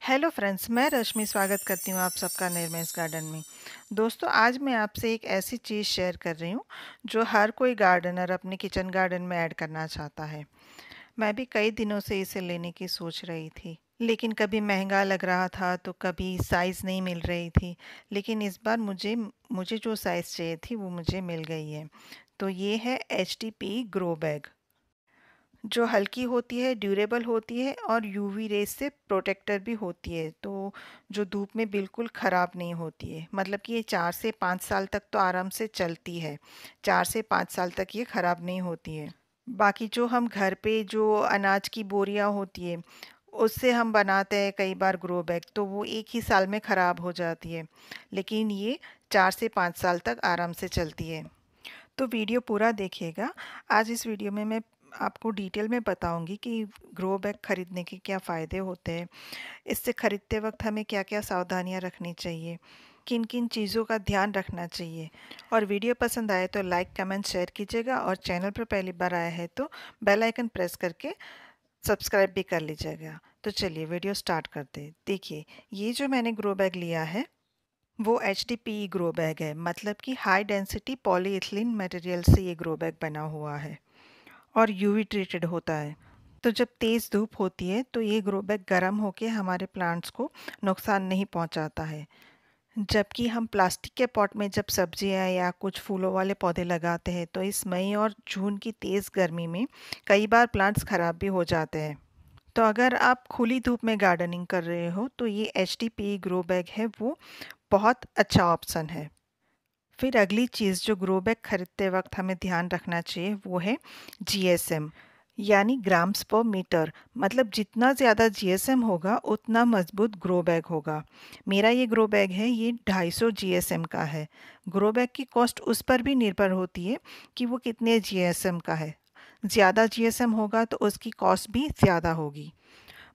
Hello friends, मैं रश्मि स्वागत करती हूँ आप सबका निर्मेश गार्डन में। दोस्तों, आज मैं आपसे एक ऐसी चीज़ शेयर कर रही हूँ जो हर कोई गार्डनर अपने किचन गार्डन में ऐड करना चाहता है। मैं भी कई दिनों से इसे लेने की सोच रही थी, लेकिन कभी महंगा लग रहा था तो कभी साइज़ नहीं मिल रही थी। लेकिन इस बार मुझे मुझे जो साइज़ चाहिए थी वो मुझे मिल गई है। तो ये है एचटीपी ग्रो बैग, जो हल्की होती है, ड्यूरेबल होती है और यूवी रेस से प्रोटेक्टर भी होती है। तो जो धूप में बिल्कुल ख़राब नहीं होती है। मतलब कि ये 4 से 5 साल तक तो आराम से चलती है। 4 से 5 साल तक ये ख़राब नहीं होती है। बाकी जो हम घर पे जो अनाज की बोरियां होती है, उससे हम बनाते हैं कई बार ग्रो बैग, तो वो एक ही साल में ख़राब हो जाती है। लेकिन ये 4 से 5 साल तक आराम से चलती है। तो वीडियो पूरा देखिएगा। आज इस वीडियो में मैं आपको डिटेल में बताऊंगी कि ग्रो बैग खरीदने के क्या फ़ायदे होते हैं, इससे ख़रीदते वक्त हमें क्या-क्या सावधानियां रखनी चाहिए, किन-किन चीज़ों का ध्यान रखना चाहिए। और वीडियो पसंद आए तो लाइक, कमेंट, शेयर कीजिएगा और चैनल पर पहली बार आया है तो बेल आइकन प्रेस करके सब्सक्राइब भी कर लीजिएगा। तो चलिए वीडियो स्टार्ट करते हैं। देखिए, ये जो मैंने ग्रो बैग लिया है वो एचडीपीई ग्रो बैग है, मतलब कि हाई डेंसिटी पॉलीइथिलीन मटेरियल से ये ग्रो बैग बना हुआ है और यूवी ट्रीटेड होता है। तो जब तेज़ धूप होती है तो ये ग्रो बैग गर्म होकर हमारे प्लांट्स को नुकसान नहीं पहुंचाता है। जबकि हम प्लास्टिक के पॉट में जब सब्जियां या कुछ फूलों वाले पौधे लगाते हैं तो इस मई और जून की तेज़ गर्मी में कई बार प्लांट्स खराब भी हो जाते हैं। तो अगर आप खुली धूप में गार्डनिंग कर रहे हो तो ये एचडीपीई ग्रो बैग है वो बहुत अच्छा ऑप्शन है। फिर अगली चीज़ जो ग्रो बैग खरीदते वक्त हमें ध्यान रखना चाहिए वो है जीएसएम, यानी ग्राम्स पर मीटर। मतलब जितना ज़्यादा जीएसएम होगा उतना मजबूत ग्रो बैग होगा। मेरा ये ग्रो बैग है, ये 250 जीएसएम का है। ग्रो बैग की कॉस्ट उस पर भी निर्भर होती है कि वो कितने जीएसएम का है। ज़्यादा जीएसएम होगा तो उसकी कॉस्ट भी ज़्यादा होगी।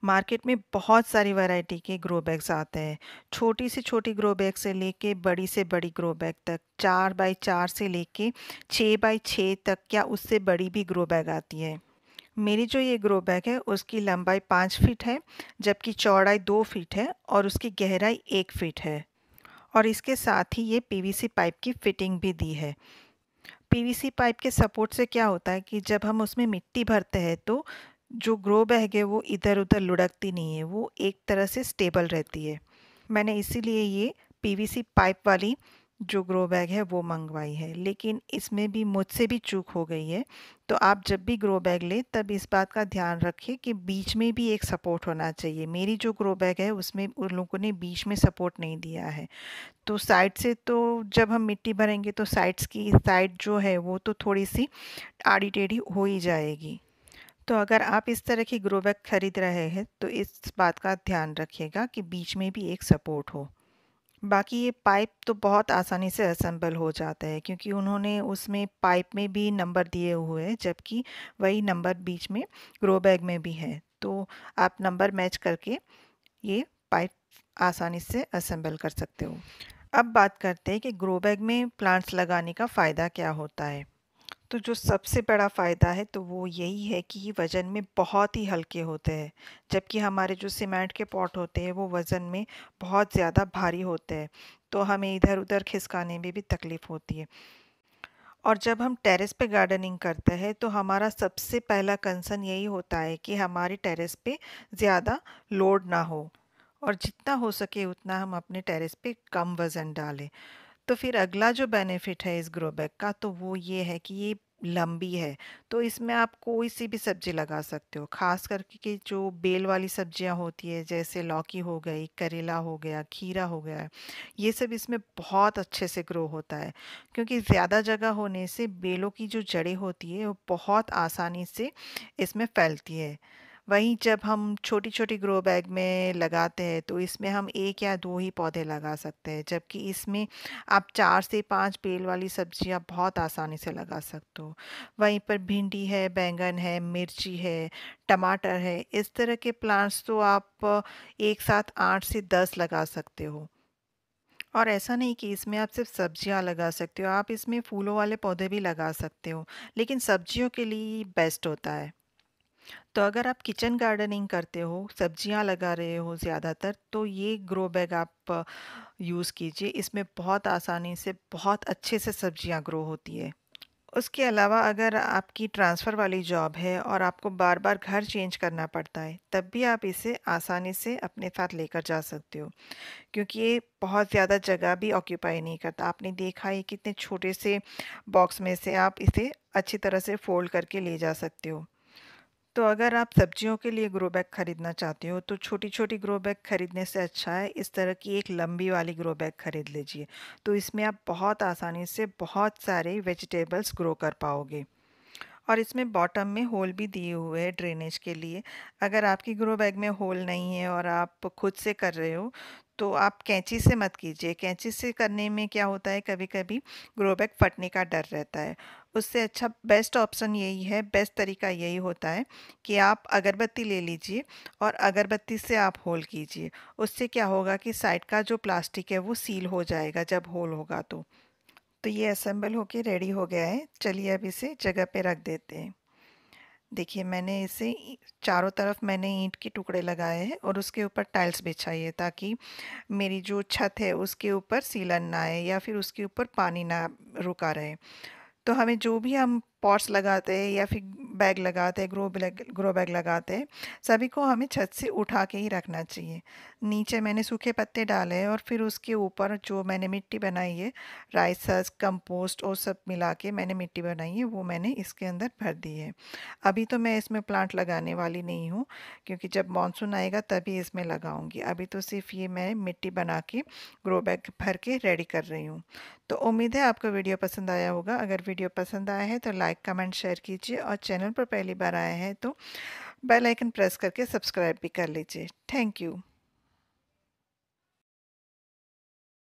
मार्केट में बहुत सारी वैरायटी के ग्रो बैग्स आते हैं। छोटी से छोटी ग्रो बैग से लेके बड़ी से बड़ी ग्रो बैग तक, 4 बाई 4 से लेके 6 बाई 6 तक या उससे बड़ी भी ग्रो बैग आती है। मेरी जो ये ग्रो बैग है उसकी लंबाई 5 फीट है, जबकि चौड़ाई 2 फीट है और उसकी गहराई 1 फीट है। और इसके साथ ही ये पीवीसी पाइप की फिटिंग भी दी है। पीवीसी पाइप के सपोर्ट से क्या होता है कि जब हम उसमें मिट्टी भरते हैं तो जो ग्रो बैग है वो इधर-उधर लुढ़कती नहीं है, वो एक तरह से स्टेबल रहती है। मैंने इसीलिए ये पीवीसी पाइप वाली जो ग्रो बैग है वो मंगवाई है, लेकिन इसमें भी मुझसे भी चूक हो गई है। तो आप जब भी ग्रो बैग लें तब इस बात का ध्यान रखें कि बीच में भी एक सपोर्ट होना चाहिए। मेरी जो ग्रो बैग है उसमें उन लोगों ने बीच में सपोर्ट नहीं दिया है। तो साइड से तो जब हम मिट्टी भरेंगे तो साइड्स की साइड जो है वो तो थोड़ी-सी आड़ी-टेढ़ी हो ही जाएगी। तो अगर आप इस तरह की ग्रो बैग खरीद रहे हैं तो इस बात का ध्यान रखिएगा कि बीच में भी एक सपोर्ट हो। बाकी ये पाइप तो बहुत आसानी से असेंबल हो जाता है क्योंकि उन्होंने उसमें पाइप में भी नंबर दिए हुए हैं, जबकि वही नंबर बीच में ग्रो बैग में भी है। तो आप नंबर मैच करके ये पाइप आसानी से असेंबल कर सकते हो। अब बात करते हैं कि ग्रो बैग में प्लांट्स लगाने का फ़ायदा क्या होता है। तो जो सबसे बड़ा फ़ायदा है तो वो यही है कि ये वज़न में बहुत ही हल्के होते हैं, जबकि हमारे जो सीमेंट के पॉट होते हैं वो वज़न में बहुत ज़्यादा भारी होते हैं, तो हमें इधर-उधर खिसकाने में भी तकलीफ़ होती है। और जब हम टेरेस पे गार्डनिंग करते हैं तो हमारा सबसे पहला कंसर्न यही होता है कि हमारे टेरेस पे ज़्यादा लोड ना हो और जितना हो सके उतना हम अपने टेरेस पे कम वज़न डालें। तो फिर अगला जो बेनिफिट है इस ग्रो बैग का तो वो ये है कि ये लंबी है, तो इसमें आप कोई सी भी सब्जी लगा सकते हो। खास करके कि जो बेल वाली सब्जियां होती है जैसे लौकी हो गई, करेला हो गया, खीरा हो गया, ये सब इसमें बहुत अच्छे से ग्रो होता है क्योंकि ज़्यादा जगह होने से बेलों की जो जड़ें होती है वो बहुत आसानी से इसमें फैलती है। वहीं जब हम छोटी-छोटी ग्रो बैग में लगाते हैं तो इसमें हम 1 या 2 ही पौधे लगा सकते हैं, जबकि इसमें आप 4 से 5 बेल वाली सब्जियां बहुत आसानी से लगा सकते हो। वहीं पर भिंडी है, बैंगन है, मिर्ची है, टमाटर है, इस तरह के प्लांट्स तो आप एक साथ 8 से 10 लगा सकते हो। और ऐसा नहीं कि इसमें आप सिर्फ सब्जियां लगा सकते हो, आप इसमें फूलों वाले पौधे भी लगा सकते हो, लेकिन सब्जियों के लिए बेस्ट होता है। तो अगर आप किचन गार्डनिंग करते हो, सब्जियां लगा रहे हो ज़्यादातर, तो ये ग्रो बैग आप यूज़ कीजिए। इसमें बहुत आसानी से बहुत अच्छे से सब्जियां ग्रो होती है। उसके अलावा अगर आपकी ट्रांसफ़र वाली जॉब है और आपको बार-बार घर चेंज करना पड़ता है, तब भी आप इसे आसानी से अपने साथ लेकर जा सकते हो, क्योंकि ये बहुत ज़्यादा जगह भी ऑक्यूपाई नहीं करता। आपने देखा है कितने छोटे से बॉक्स में से आप इसे अच्छी तरह से फ़ोल्ड करके ले जा सकते हो। तो अगर आप सब्जियों के लिए ग्रो बैग खरीदना चाहते हो, तो छोटी-छोटी ग्रो बैग खरीदने से अच्छा है इस तरह की एक लंबी वाली ग्रो बैग खरीद लीजिए। तो इसमें आप बहुत आसानी से बहुत सारे वेजिटेबल्स ग्रो कर पाओगे। और इसमें बॉटम में होल भी दिए हुए हैं ड्रेनेज के लिए। अगर आपकी ग्रो बैग में होल नहीं है और आप खुद से कर रहे हो, तो आप कैंची से मत कीजिए। कैंची से करने में क्या होता है, कभी-कभी ग्रो बैग फटने का डर रहता है। उससे अच्छा बेस्ट ऑप्शन यही है, बेस्ट तरीका यही होता है कि आप अगरबत्ती ले लीजिए और अगरबत्ती से आप होल कीजिए। उससे क्या होगा कि साइड का जो प्लास्टिक है वो सील हो जाएगा जब होल होगा तो। तो ये असेंबल होके रेडी हो गया है। चलिए अब इसे जगह पे रख देते हैं। देखिए मैंने इसे चारों तरफ मैंने ईंट के टुकड़े लगाए हैं और उसके ऊपर टाइल्स बिछाई है, ताकि मेरी जो छत है उसके ऊपर सीलन ना आए या फिर उसके ऊपर पानी ना रुका रहे। तो हमें जो भी हम पॉट्स लगाते हैं या फिर बैग लगाते हैं, ग्रो बैग लगाते हैं, सभी को हमें छत से उठा के ही रखना चाहिए। नीचे मैंने सूखे पत्ते डाले हैं और फिर उसके ऊपर जो मैंने मिट्टी बनाई है, राइस हस्क, कंपोस्ट और सब मिला के मैंने मिट्टी बनाई है, वो मैंने इसके अंदर भर दी है। अभी तो मैं इसमें प्लांट लगाने वाली नहीं हूँ, क्योंकि जब मानसून आएगा तभी इसमें लगाऊंगी। अभी तो सिर्फ ये मैं मिट्टी बना के ग्रो बैग भर के रेडी कर रही हूँ। तो उम्मीद है आपको वीडियो पसंद आया होगा। अगर वीडियो पसंद आया है तो लाइक, कमेंट, शेयर कीजिए और चैनल पर पहली बार आए हैं तो बेल आइकन प्रेस करके सब्सक्राइब भी कर लीजिए। Thank you.